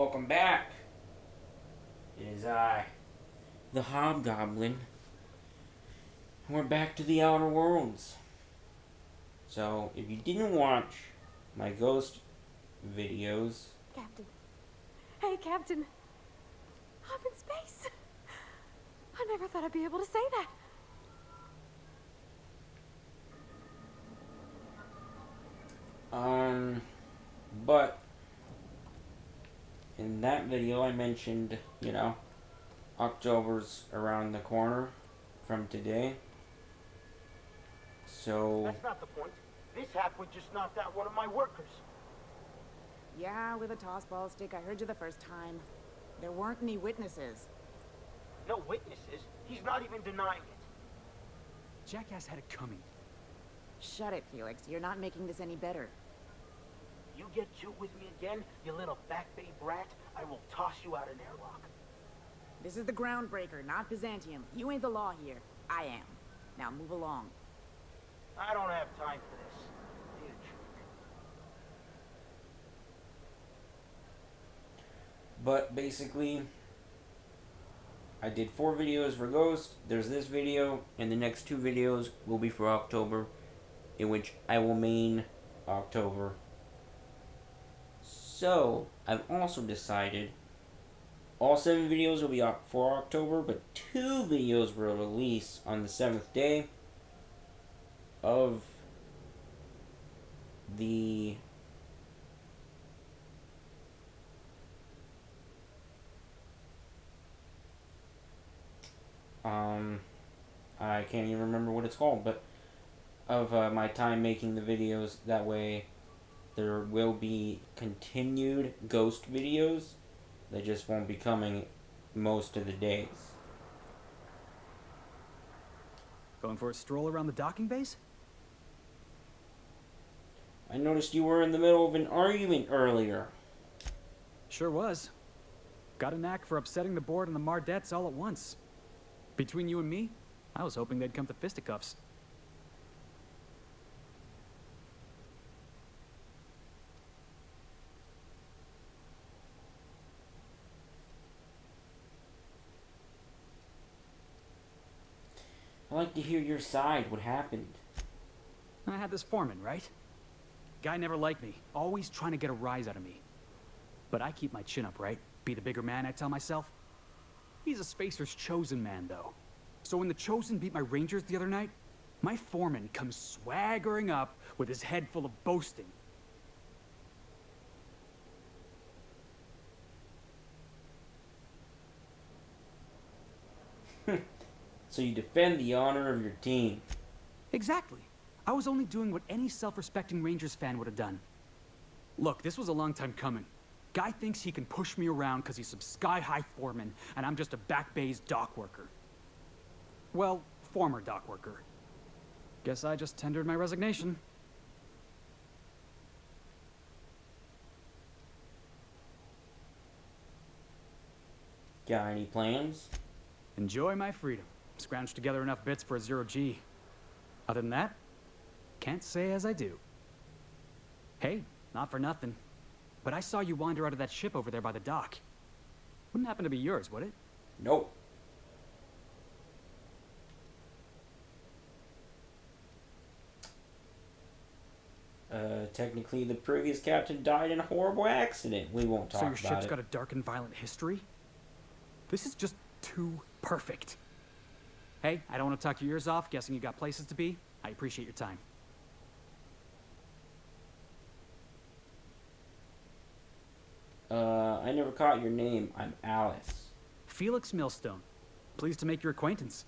Welcome back. It is I, the Hobgoblin. We're back to the Outer Worlds. So, if you didn't watch my ghost videos... Captain. Hey, Captain. I'm in space. I never thought I'd be able to say that. But in that video I mentioned, October's around the corner from today. So... That's not the point. This halfwit just knocked out one of my workers. Yeah, with a toss-ball stick. I heard you the first time. There weren't any witnesses. No witnesses? He's not even denying it. Jackass had it coming. Shut it, Felix. You're not making this any better. You get cute with me again, you little back bay brat, I will toss you out an airlock. This is the Groundbreaker, not Byzantium. You ain't the law here. I am. Now move along. I don't have time for this. Need a drink. But basically, I did 4 videos for Ghost. There's this video, and the next 2 videos will be for October, in which I will main October. So, I've also decided all 7 videos will be up for October, but 2 videos will release on the 7th day of the I can't even remember what it's called, but of my time making the videos. That way there will be continued ghost videos. They just won't be coming most of the days. Going for a stroll around the docking base? I noticed you were in the middle of an argument earlier. Sure was. Got a knack for upsetting the board and the Mardettes all at once. Between you and me, I was hoping they'd come to fisticuffs. I'd like to hear your side. What happened? I had this foreman, right? Guy never liked me, always trying to get a rise out of me. But I keep my chin up, right? Be the bigger man, I tell myself. He's a Spacer's chosen man, though. So when the Chosen beat my Rangers the other night, my foreman comes swaggering up with his head full of boasting. So you defend the honor of your team. Exactly. I was only doing what any self-respecting Rangers fan would have done. Look, this was a long time coming. Guy thinks he can push me around because he's some sky-high foreman, and I'm just a back bay's dock worker. Well, former dock worker. Guess I just tendered my resignation. Got any plans? Enjoy my freedom. Scrounged together enough bits for a 0G. Other than that, can't say as I do. Hey, not for nothing, but I saw you wander out of that ship over there by the dock. Wouldn't happen to be yours, would it? Nope. Technically the previous captain died in a horrible accident. We won't talk about it. So your ship's got a dark and violent history? This is just too perfect. Hey, I don't want to talk your ears off, guessing you got places to be. I appreciate your time. I never caught your name. I'm Alice. Felix Millstone. Pleased to make your acquaintance.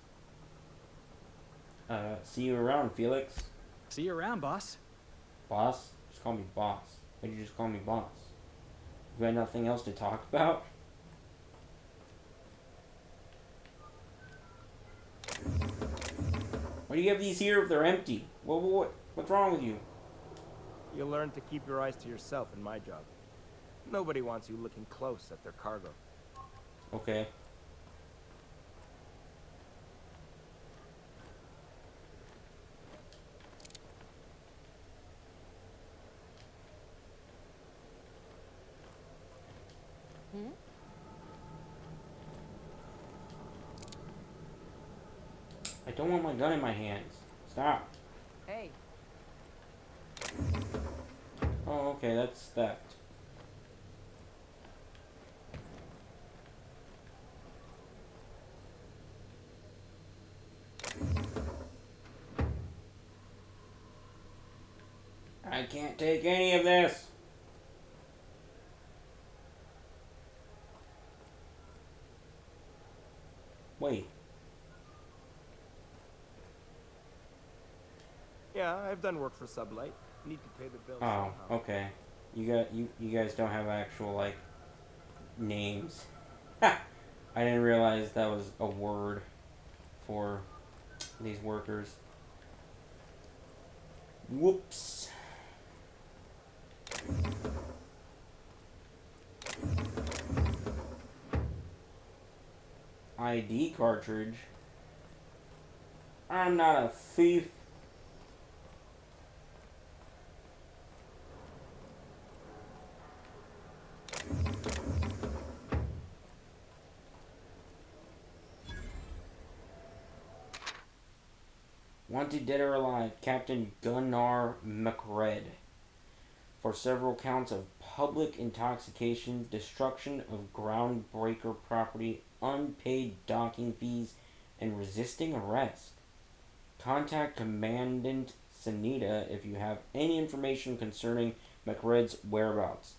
See you around, Felix. See you around, boss. Boss? Just call me boss. Why'd you just call me boss? You got nothing else to talk about? Why do you have these here if they're empty? What's wrong with you? You learn to keep your eyes to yourself in my job. Nobody wants you looking close at their cargo. Okay. I don't want my gun in my hands. Stop. Hey, Oh, okay, that's theft. I can't take any of this. Wait. Yeah, I've done work for Sublight. Need to pay the bills Oh, somehow. okay. You guys don't have actual like names. Ha! I didn't realize that was a word for these workers. Whoops. ID cartridge. I'm not a thief. Wanted dead or alive, Captain Gunnar McRed, for several counts of public intoxication, destruction of groundbreaker property, unpaid docking fees, and resisting arrest. Contact Commandant Sanita if you have any information concerning McRed's whereabouts.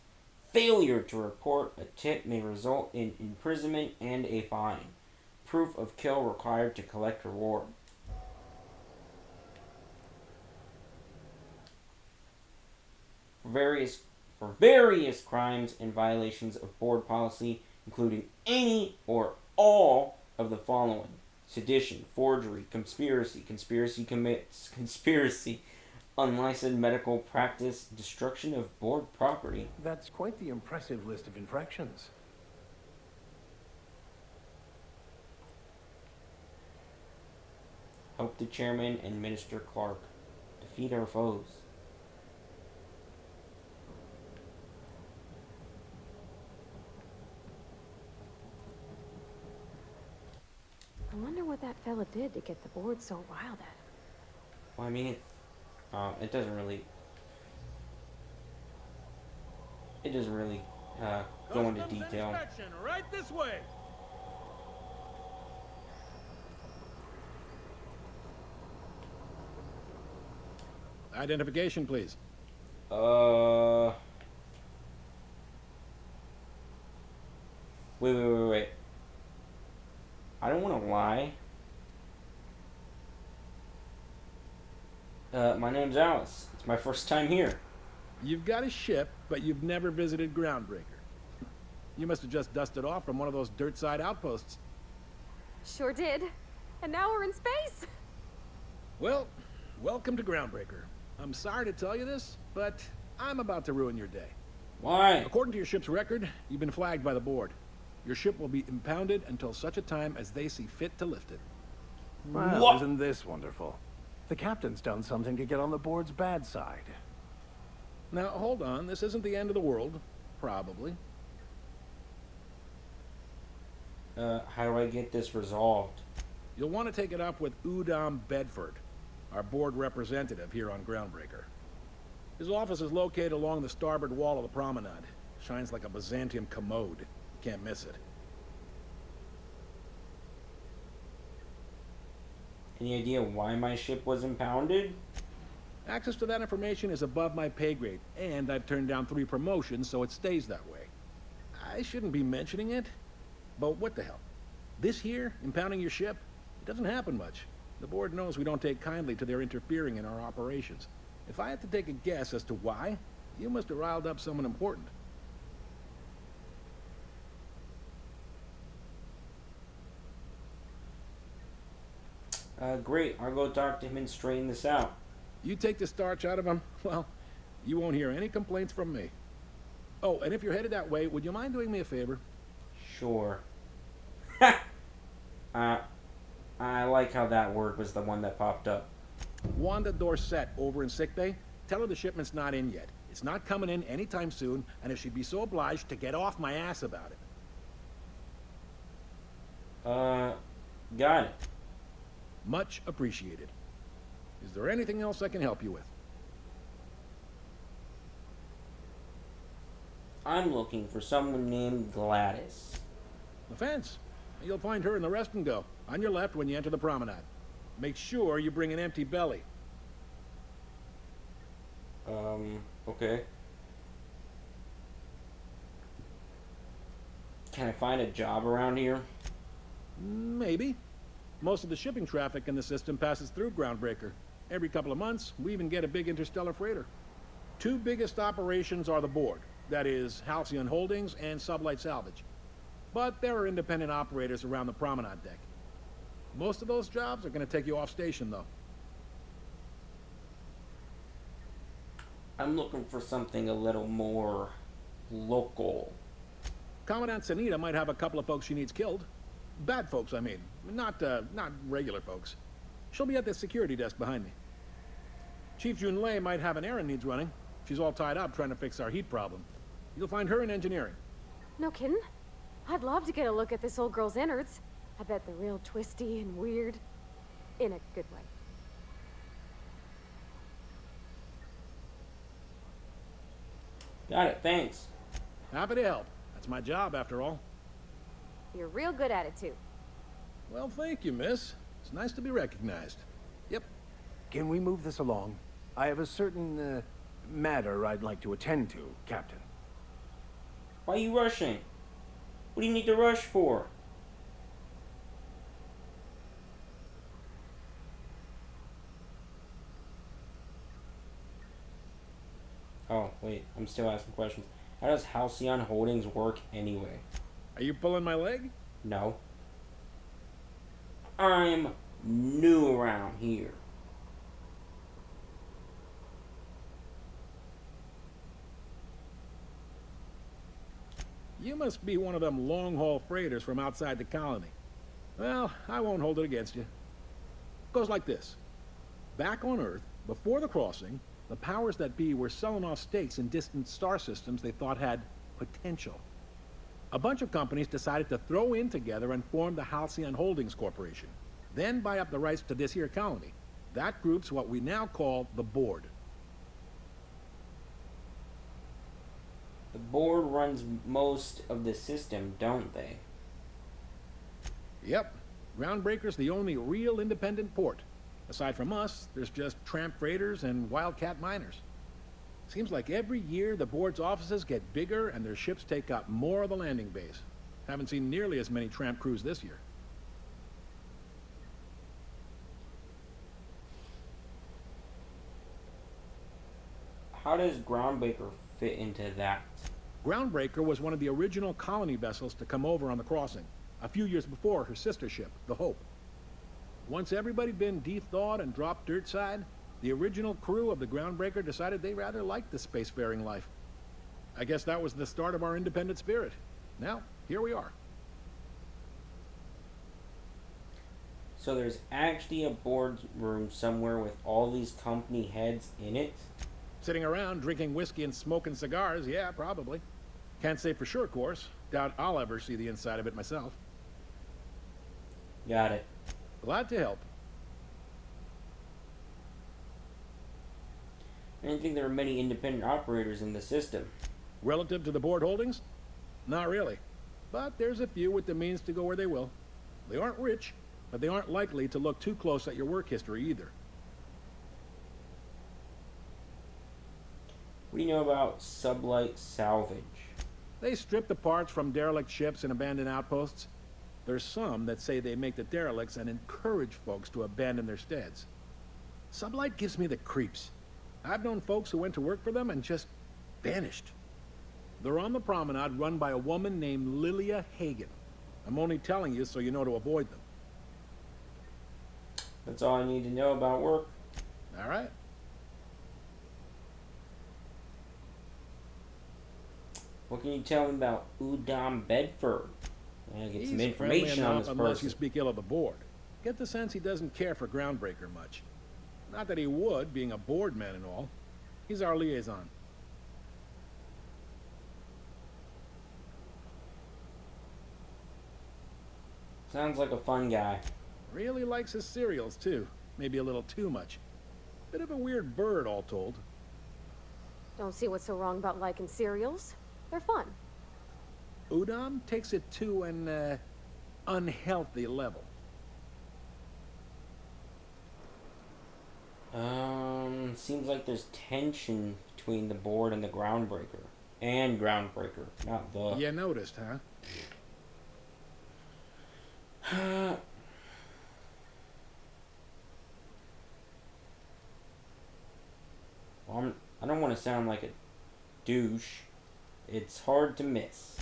Failure to report a tip may result in imprisonment and a fine. Proof of kill required to collect reward. For various crimes and violations of board policy, including any or all of the following: sedition, forgery, conspiracy commits, conspiracy, unlicensed medical practice, destruction of board property. That's quite the impressive list of infractions. Help the chairman and Minister Clark defeat our foes. I wonder what that fella did to get the board so riled at him. Well, I mean, it doesn't really. It doesn't really go into detail. Inspection, right this way. Identification, please. Wait. I don't want to lie. My name's Alice. It's my first time here. You've got a ship, but you've never visited Groundbreaker. You must have just dusted off from one of those dirt side outposts. Sure did. And now we're in space. Well, welcome to Groundbreaker. I'm sorry to tell you this, but I'm about to ruin your day. Why? According to your ship's record, you've been flagged by the board. Your ship will be impounded until such a time as they see fit to lift it. Well, What? isn't this wonderful? The captain's done something to get on the board's bad side. Now, hold on. This isn't the end of the world. Probably. How do I get this resolved? You'll want to take it up with Udom Bedford, our board representative here on Groundbreaker. His office is located along the starboard wall of the promenade. Shines like a Byzantium commode. Can't miss it. Any idea why my ship was impounded? Access to that information is above my pay grade, and I've turned down 3 promotions, so it stays that way. I shouldn't be mentioning it, but what the hell? This here, impounding your ship, it doesn't happen much. The board knows we don't take kindly to their interfering in our operations. If I had to take a guess as to why, you must have riled up someone important. Great. I'll go talk to him and straighten this out. You take the starch out of him, well, you won't hear any complaints from me. Oh, and if you're headed that way, would you mind doing me a favor? Sure. I like how that word was the one that popped up. Wanda Dorset over in sickbay, tell her the shipment's not in yet. It's not coming in anytime soon, and if she'd be so obliged to get off my ass about it. Uh, got it. Much appreciated. Is there anything else I can help you with? I'm looking for someone named Gladys. The fence. You'll find her in the rest and go, on your left when you enter the promenade. Make sure you bring an empty belly. Okay. Can I find a job around here? Maybe. Most of the shipping traffic in the system passes through Groundbreaker. Every couple of months, we even get a big interstellar freighter. Two biggest operations are the board. That is, Halcyon Holdings and Sublight Salvage. But there are independent operators around the promenade deck. Most of those jobs are going to take you off station, though. I'm looking for something a little more local. Commandant Sanita might have a couple of folks she needs killed. Bad folks, I mean. Not regular folks. She'll be at the security desk behind me. Chief Junlei might have an errand needs running. She's all tied up trying to fix our heat problem. You'll find her in engineering. No kidding? I'd love to get a look at this old girl's innards. I bet they're real twisty and weird. In a good way. Got it, thanks. Happy to help. That's my job, after all. You're real good at it, too. Well, thank you, miss. It's nice to be recognized. Yep. Can we move this along? I have a certain, matter I'd like to attend to, Captain. Why are you rushing? What do you need to rush for? Oh, wait, I'm still asking questions. How does Halcyon Holdings work anyway? Are you pulling my leg? No. I'm new around here. You must be one of them long-haul freighters from outside the colony. Well, I won't hold it against you. Goes like this. Back on Earth, before the crossing, the powers that be were selling off stakes in distant star systems they thought had potential. A bunch of companies decided to throw in together and form the Halcyon Holdings Corporation, then buy up the rights to this here colony. That group's what we now call the Board. The board runs most of the system, don't they? Yep. Groundbreaker's the only real independent port. Aside from us, there's just tramp freighters and wildcat miners. Seems like every year the board's offices get bigger and their ships take up more of the landing base. Haven't seen nearly as many tramp crews this year. How does Groundbreaker fit into that? Groundbreaker was one of the original colony vessels to come over on the crossing, a few years before her sister ship, the Hope. Once everybody'd been de-thawed and dropped dirt side, the original crew of the Groundbreaker decided they rather liked the spacefaring life. I guess that was the start of our independent spirit. Now, here we are. So there's actually a boardroom somewhere with all these company heads in it? Sitting around drinking whiskey and smoking cigars, yeah, probably. Can't say for sure, of course. Doubt I'll ever see the inside of it myself. Got it. Glad to help. I didn't think there were many independent operators in the system. Relative to the board holdings? Not really. But there's a few with the means to go where they will. They aren't rich, but they aren't likely to look too close at your work history either. What do you know about Sublight Salvage? They strip the parts from derelict ships and abandoned outposts. There's some that say they make the derelicts and encourage folks to abandon their steads. Sublight gives me the creeps. I've known folks who went to work for them and just vanished. They're on the promenade run by a woman named Lilia Hagen. I'm only telling you so you know to avoid them. That's all I need to know about work. All right. What can you tell me about Udom Bedford? I gotta get some He's friendly information on enough this unless you person. speak ill of the board. Get the sense he doesn't care for Groundbreaker much. Not that he would, being a board man and all. He's our liaison. Sounds like a fun guy. Really likes his cereals, too. Maybe a little too much. Bit of a weird bird, all told. Don't see what's so wrong about liking cereals. They're fun. Udom takes it to an, unhealthy level. Seems like there's tension between the board and the groundbreaker. And groundbreaker, not the... You noticed, huh? Well, I don't want to sound like a douche. It's hard to miss.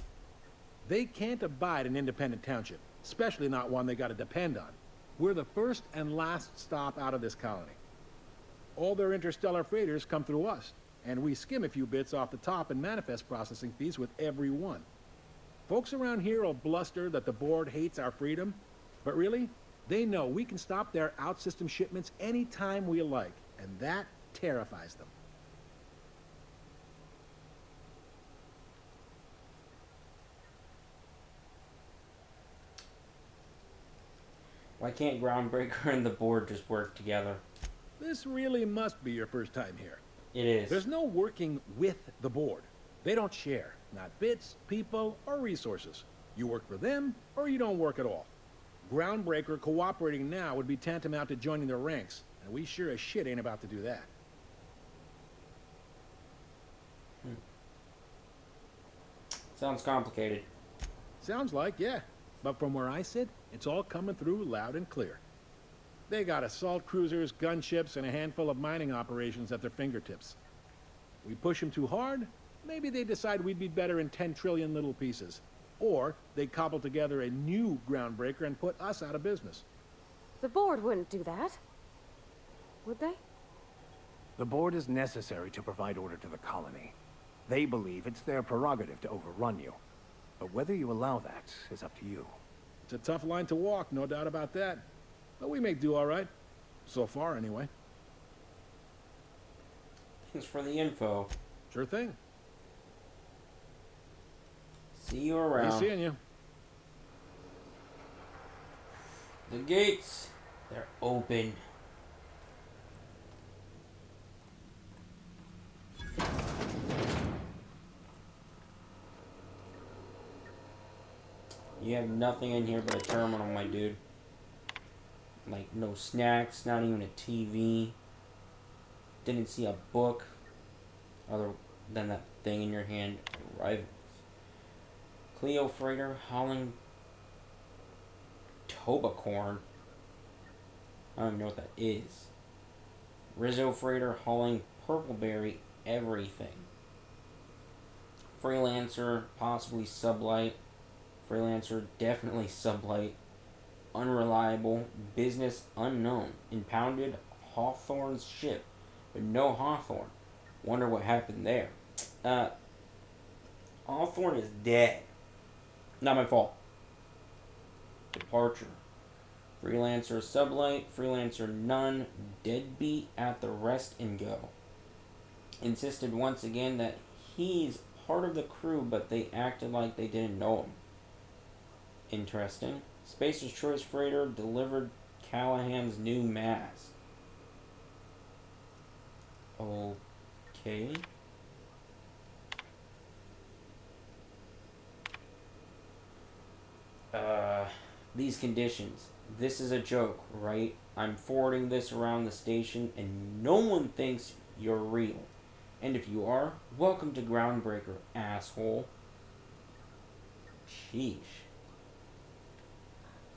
They can't abide an independent township, especially not one they gotta depend on. We're the first and last stop out of this colony. All their interstellar freighters come through us, and we skim a few bits off the top in manifest processing fees with every one. Folks around here will bluster that the board hates our freedom, but really, they know we can stop their out-system shipments anytime we like, and that terrifies them. Why can't groundbreaker and the board just work together? This really must be your first time here. It is. There's no working with the board. They don't share, not bits, people, or resources. You work for them, or you don't work at all. Groundbreaker cooperating now would be tantamount to joining their ranks, and we sure as shit ain't about to do that. Sounds complicated. Sounds like, yeah. But from where I sit, it's all coming through loud and clear. They got assault cruisers, gunships, and a handful of mining operations at their fingertips. We push them too hard, maybe they decide we'd be better in 10 trillion little pieces. Or they cobble together a new groundbreaker and put us out of business. The board wouldn't do that. Would they? The board is necessary to provide order to the colony. They believe it's their prerogative to overrun you. But whether you allow that is up to you. It's a tough line to walk, no doubt about that. But we may do all right. So far, anyway. Thanks for the info. Sure thing. See you around. Be seeing you. The gates, they're open. You have nothing in here but a terminal, my dude. Like, no snacks, not even a TV. Didn't see a book other than that thing in your hand. Rivals. Cleo freighter hauling Tobacorn. I don't even know what that is. Rizzo freighter hauling Purpleberry everything. Freelancer, possibly sublight. Freelancer, definitely sublight. Unreliable. Business unknown. Impounded Hawthorne's ship. But no Hawthorne. Wonder what happened there. Hawthorne is dead. Not my fault. Departure. Freelancer sublight. Freelancer none. Deadbeat at the rest and go. Insisted once again that he's part of the crew, but they acted like they didn't know him. Interesting. Spacer's Choice Freighter delivered Callahan's new mask. Okay. These conditions. This is a joke, right? I'm forwarding this around the station and no one thinks you're real. And if you are, welcome to Groundbreaker, asshole. Sheesh.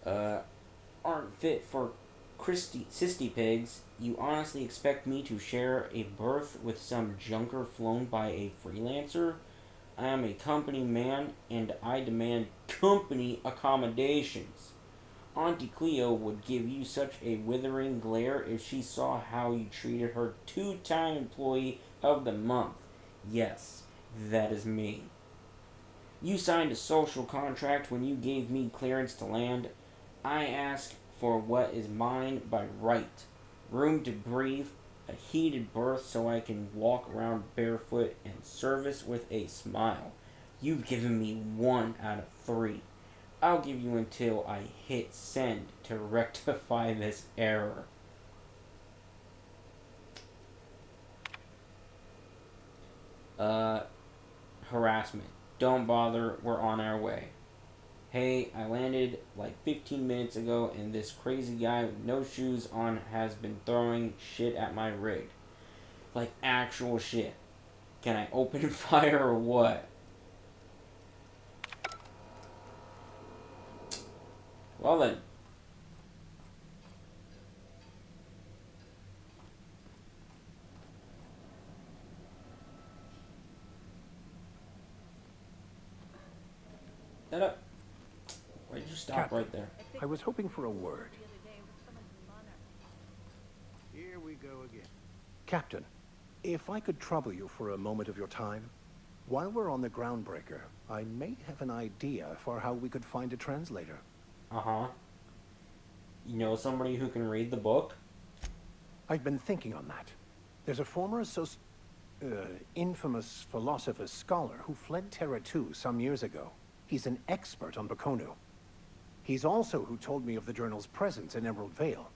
Aren't fit for Sisty pigs. You honestly expect me to share a berth with some junker flown by a freelancer? I am a company man, and I demand company accommodations. Auntie Cleo would give you such a withering glare if she saw how you treated her two-time employee of the month. Yes, that is me. You signed a social contract when you gave me clearance to land. I ask for what is mine by right. Room to breathe, a heated berth so I can walk around barefoot, and service with a smile. You've given me 1 out of 3. I'll give you until I hit send to rectify this error. Harassment. Don't bother, we're on our way. Hey, I landed like 15 minutes ago and this crazy guy with no shoes on has been throwing shit at my rig. Like actual shit. Can I open fire or what? Well then. Shut up. Why'd you stop Captain, right there? I was hoping for a word. Here we go again. Captain, if I could trouble you for a moment of your time. While we're on the groundbreaker, I may have an idea for how we could find a translator. Uh-huh. You know somebody who can read the book? I've been thinking on that. There's a former infamous philosopher scholar who fled Terra 2 some years ago. He's an expert on Bakonu. He's also who told me of the journal's presence in Emerald Vale.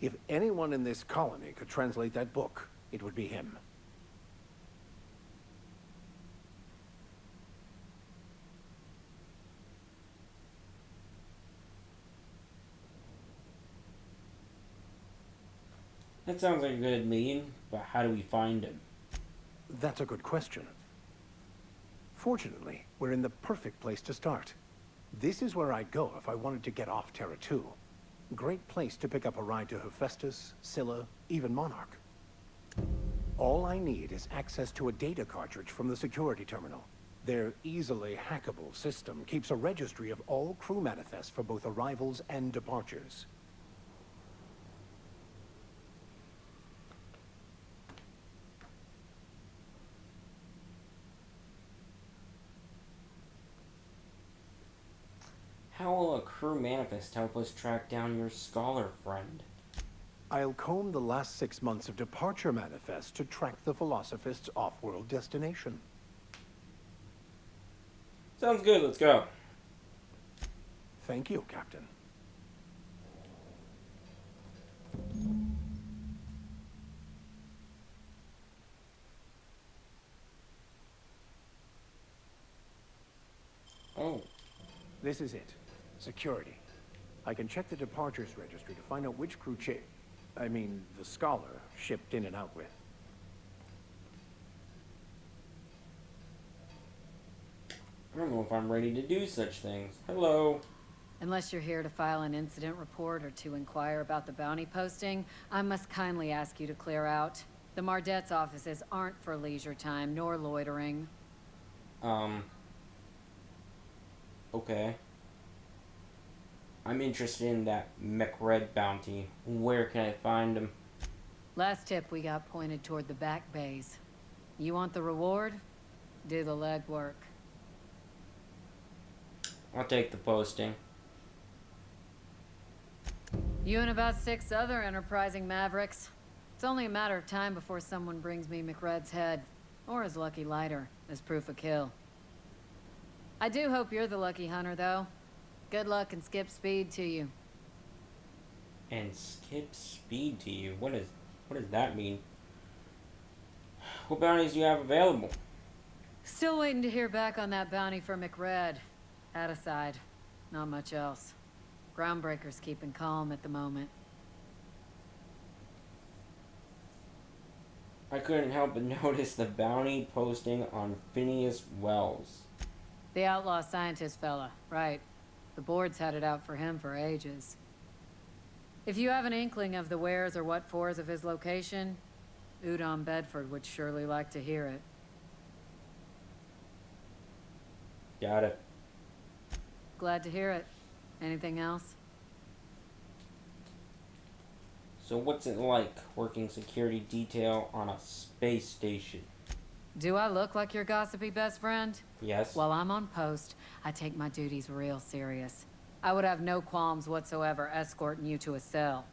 If anyone in this colony could translate that book, it would be him. That sounds like a good meeting, but how do we find him? That's a good question. Fortunately, we're in the perfect place to start. This is where I'd go if I wanted to get off Terra 2. Great place to pick up a ride to Hephaestus, Scylla, even Monarch. All I need is access to a data cartridge from the security terminal. Their easily hackable system keeps a registry of all crew manifests for both arrivals and departures. How will a crew manifest help us track down your scholar friend? I'll comb the last 6 months of departure manifests to track the Philosophist's off-world destination. Sounds good, let's go. Thank you, Captain. Oh. This is it. Security. I can check the departures registry to find out which crew the scholar shipped in and out with. I don't know if I'm ready to do such things. Hello. Unless you're here to file an incident report or to inquire about the bounty posting, I must kindly ask you to clear out. The Mardet's offices aren't for leisure time nor loitering. Okay. I'm interested in that McRed bounty. Where can I find him? Last tip we got pointed toward the back bays. You want the reward? Do the legwork. I'll take the posting. You and about 6 other enterprising mavericks. It's only a matter of time before someone brings me McRed's head, or his lucky lighter, as proof of kill. I do hope you're the lucky hunter, though. Good luck and skip speed to you. And skip speed to you? What does that mean? What bounties do you have available? Still waiting to hear back on that bounty for McRed. That aside, not much else. Groundbreaker's keeping calm at the moment. I couldn't help but notice the bounty posting on Phineas Wells. The outlaw scientist fella, right. The board's had it out for him for ages. If you have an inkling of the wheres or what fors of his location, Udon Bedford would surely like to hear it. Got it. Glad to hear it. Anything else? So what's it like working security detail on a space station? Do I look like your gossipy best friend? Yes. While I'm on post, I take my duties real serious. I would have no qualms whatsoever escorting you to a cell.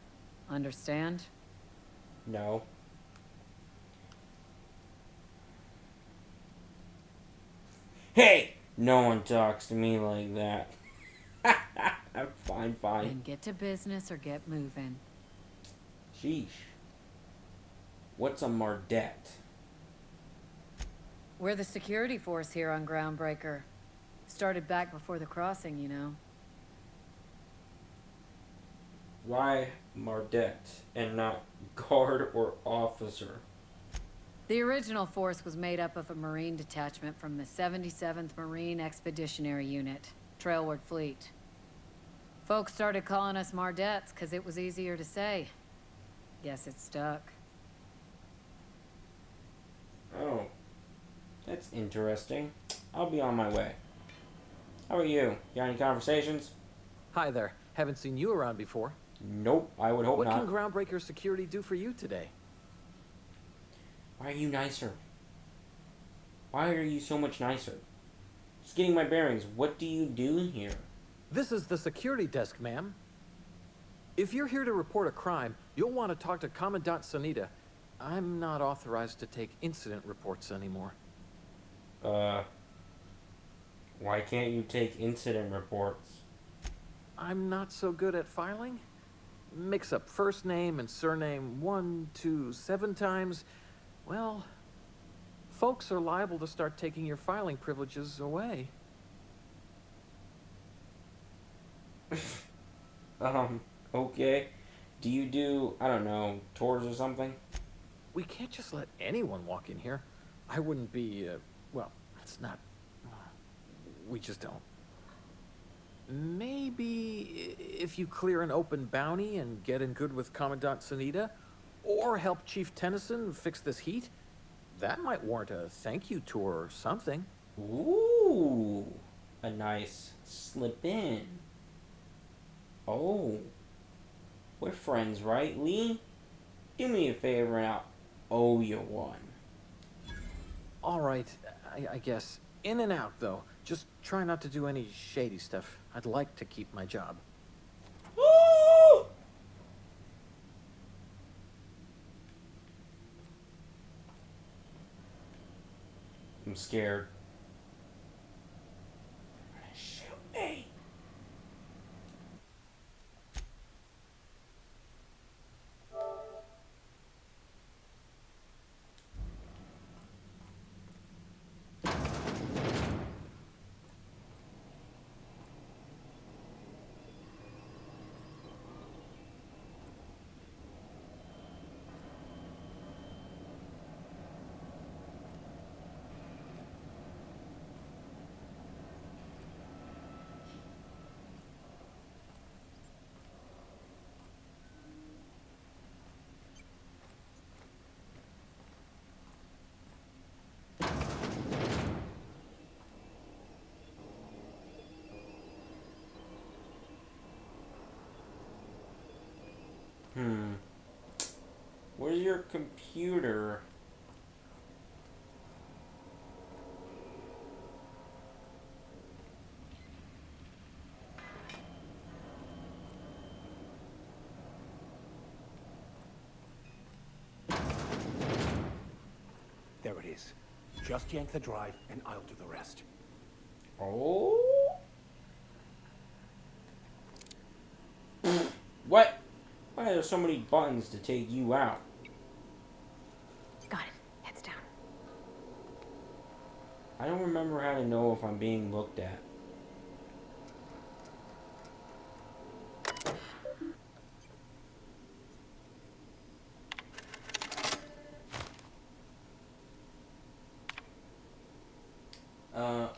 Understand? No. Hey! No one talks to me like that. Fine, fine. Then get to business or get moving. Sheesh. What's a Mardette? We're the security force here on Groundbreaker. Started back before the crossing, you know. Why Mardette and not guard or officer? The original force was made up of a Marine detachment from the 77th Marine Expeditionary Unit, Trailward Fleet. Folks started calling us Mardettes because it was easier to say. Guess it stuck. Oh, that's interesting. I'll be on my way. How are you? Got any conversations? Hi there. Haven't seen you around before. Nope, I would hope What not. can Groundbreaker Security do for you today? Why are you nicer? Why are you so much nicer? Just getting my bearings. What do you do here? This is the security desk, ma'am. If you're here to report a crime, you'll want to talk to Commandant Sanita. I'm not authorized to take incident reports anymore. Why can't you take incident reports? I'm not so good at filing. Mix up first name and surname 1, 2, 7 times. Well, folks are liable to start taking your filing privileges away. Okay. Do you do, I don't know, tours or something? We can't just let anyone walk in here. I wouldn't be, well, it's not... We just don't. Maybe if you clear an open bounty and get in good with Commandant Sanita, or help Chief Tennyson fix this heat, that might warrant a thank you tour or something. Ooh, a nice slip in. Oh, we're friends, right, Lee? Do me a favor and I'll owe you one. All right, I guess. In and out, though. Just try not to do any shady stuff. I'd like to keep my job. Ooh! I'm scared. They're gonna shoot me. Where's your computer? There it is. Just yank the drive, and I'll do the rest. Oh? What? Why are there so many buttons to take you out? Got it. Heads down. I don't remember how to know if I'm being looked at.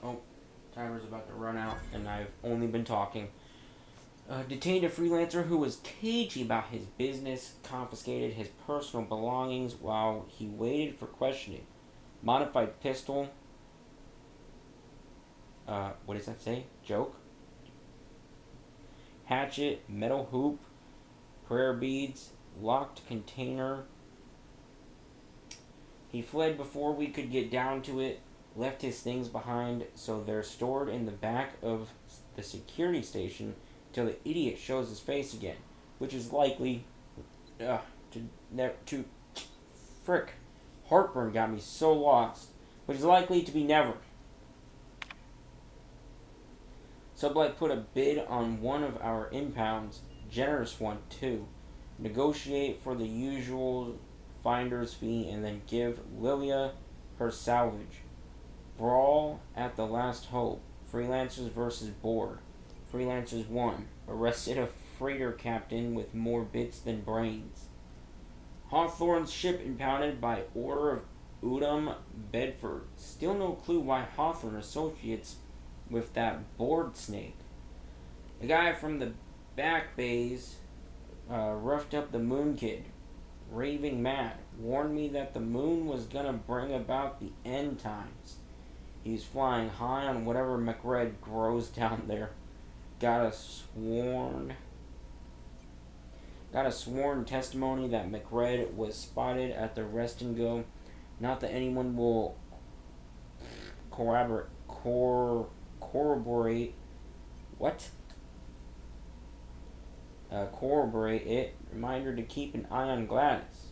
Oh, timer's about to run out, and I've only been talking. Detained a freelancer who was cagey about his business, confiscated his personal belongings while he waited for questioning. Modified pistol. What does that say? Joke? Hatchet, metal hoop, prayer beads, locked container. He fled before we could get down to it, left his things behind, so they're stored in the back of the security station till the idiot shows his face again, which is likely to frick. Heartburn got me so lost, which is likely to be never. Sublight put a bid on one of our impounds, generous one too. Negotiate for the usual finder's fee and then give Lilia her salvage. Brawl at the last hope. Freelancers versus board. Freelancers won. Arrested a freighter captain with more bits than brains. Hawthorne's ship impounded by order of Udom Bedford. Still no clue why Hawthorne associates with that board snake. The guy from the back bays roughed up the Moon Kid. Raving mad. Warned me that the moon was gonna bring about the end times. He's flying high on whatever McRed grows down there. Got a sworn testimony that McRed was spotted at the rest and go. Not that anyone will corroborate it. Reminder to keep an eye on Gladys.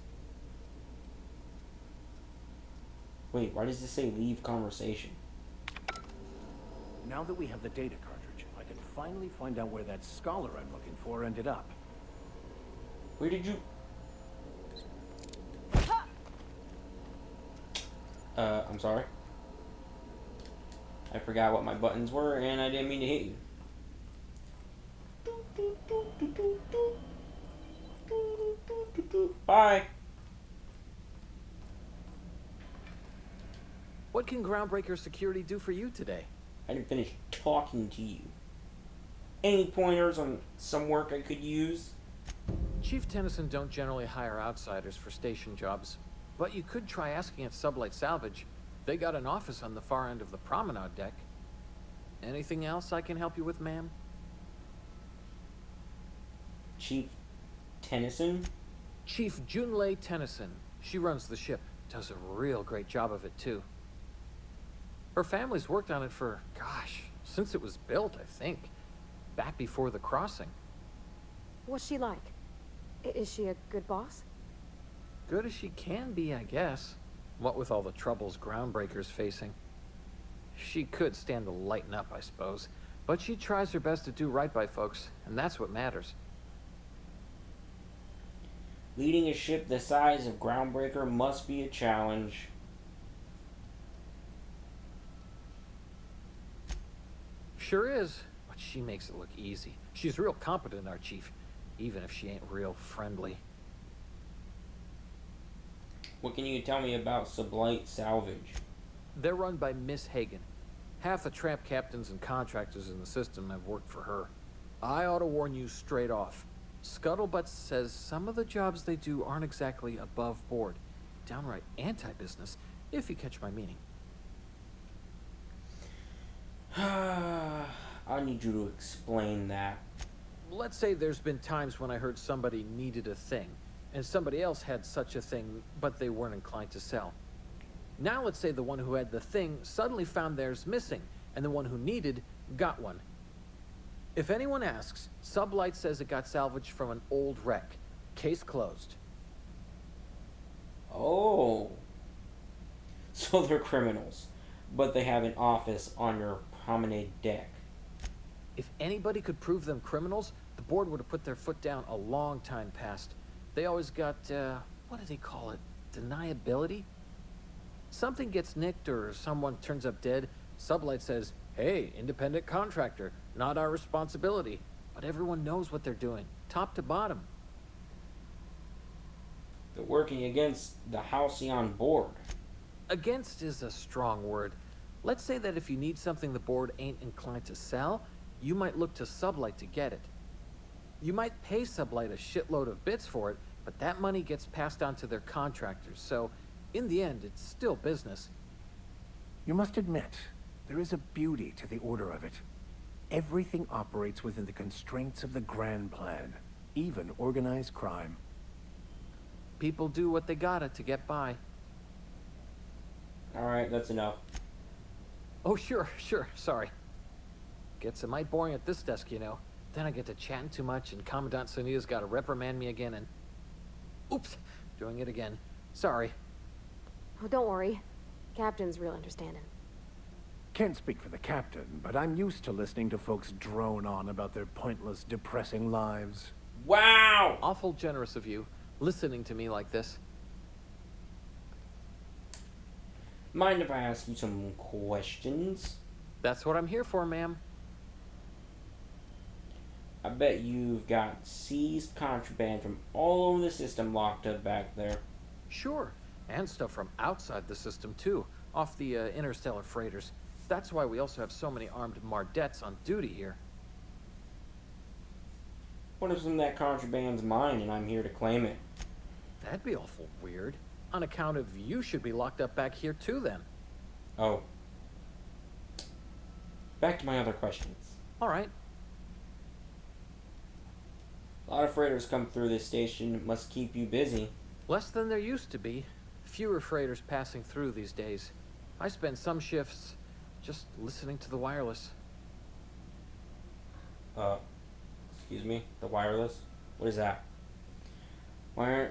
Wait, why does this say leave conversation? Now that we have the data cartridge, I can finally find out where that scholar I'm looking for ended up. Where did you... I'm sorry. I forgot what my buttons were and I didn't mean to hit you. Bye. What can Groundbreaker Security do for you today? I didn't finish talking to you. Any pointers on some work I could use? Chief Tennyson don't generally hire outsiders for station jobs, but you could try asking at Sublight Salvage. They got an office on the far end of the promenade deck. Anything else I can help you with, ma'am? Chief Tennyson? Chief Junlei Tennyson. She runs the ship. Does a real great job of it, too. Her family's worked on it for, gosh, since it was built, I think. Back before the crossing. What's she like? Is she a good boss? Good as she can be, I guess. What with all the troubles Groundbreaker's facing. She could stand to lighten up, I suppose. But she tries her best to do right by folks, and that's what matters. Leading a ship the size of Groundbreaker must be a challenge. Sure is, but she makes it look easy. She's real competent, our chief, even if she ain't real friendly. What can you tell me about Sublight Salvage? They're run by Miss Hagen. Half the tramp captains and contractors in the system have worked for her. I ought to warn you straight off. Scuttlebutt says some of the jobs they do aren't exactly above board. Downright anti-business, if you catch my meaning. I need you to explain that. Let's say there's been times when I heard somebody needed a thing, and somebody else had such a thing, but they weren't inclined to sell. Now let's say the one who had the thing suddenly found theirs missing, and the one who needed got one. If anyone asks, Sublight says it got salvaged from an old wreck. Case closed. Oh. So they're criminals, but they have an office on your promenade deck. If anybody could prove them criminals, the board would have put their foot down a long time past. They always got, what do they call it? Deniability? Something gets nicked or someone turns up dead, Sublight says, hey, independent contractor, not our responsibility. But everyone knows what they're doing, top to bottom. They're working against the Halcyon board. Against is a strong word. Let's say that if you need something the board ain't inclined to sell, you might look to Sublight to get it. You might pay Sublight a shitload of bits for it, but that money gets passed on to their contractors, so in the end, it's still business. You must admit, there is a beauty to the order of it. Everything operates within the constraints of the grand plan, even organized crime. People do what they gotta to get by. Alright, that's enough. Oh, sure, sorry. Gets a mite boring at this desk, you know. Then I get to chatting too much, and Commandant Sonia's gotta reprimand me again, and... Oops, doing it again. Sorry. Oh, don't worry. Captain's real understanding. can't speak for the captain, but I'm used to listening to folks drone on about their pointless, depressing lives. Wow! Awful generous of you, listening to me like this. Mind if I ask you some questions? That's what I'm here for, ma'am. I bet you've got seized contraband from all over the system locked up back there. Sure, and stuff from outside the system, too, off the interstellar freighters. That's why we also have so many armed Mardettes on duty here. What if some of that contraband's mine and I'm here to claim it? That'd be awful weird. On account of you should be locked up back here, too, then. Oh. Back to my other questions. All right. A lot of freighters come through this station. It must keep you busy. Less than there used to be. Fewer freighters passing through these days. I spend some shifts just listening to the wireless. Excuse me? The wireless? What is that? Why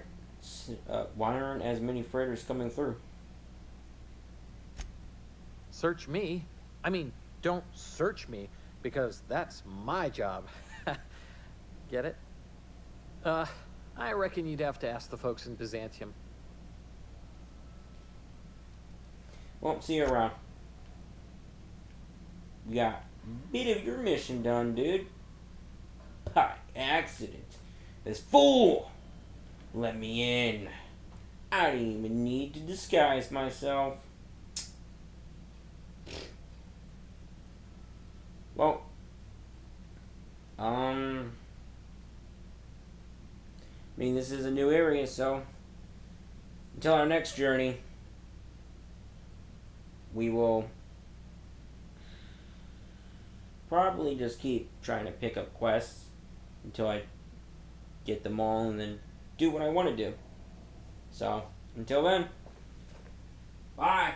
aren't as many freighters coming through? Search me? I mean, don't search me, because that's my job. Get it? I reckon you'd have to ask the folks in Byzantium. Won't see you around. You got a bit of your mission done, dude. By accident. This fool let me in. I didn't even need to disguise myself. Well, I mean, this is a new area, so until our next journey, we will probably just keep trying to pick up quests until I get them all and then do what I want to do. So, until then, bye!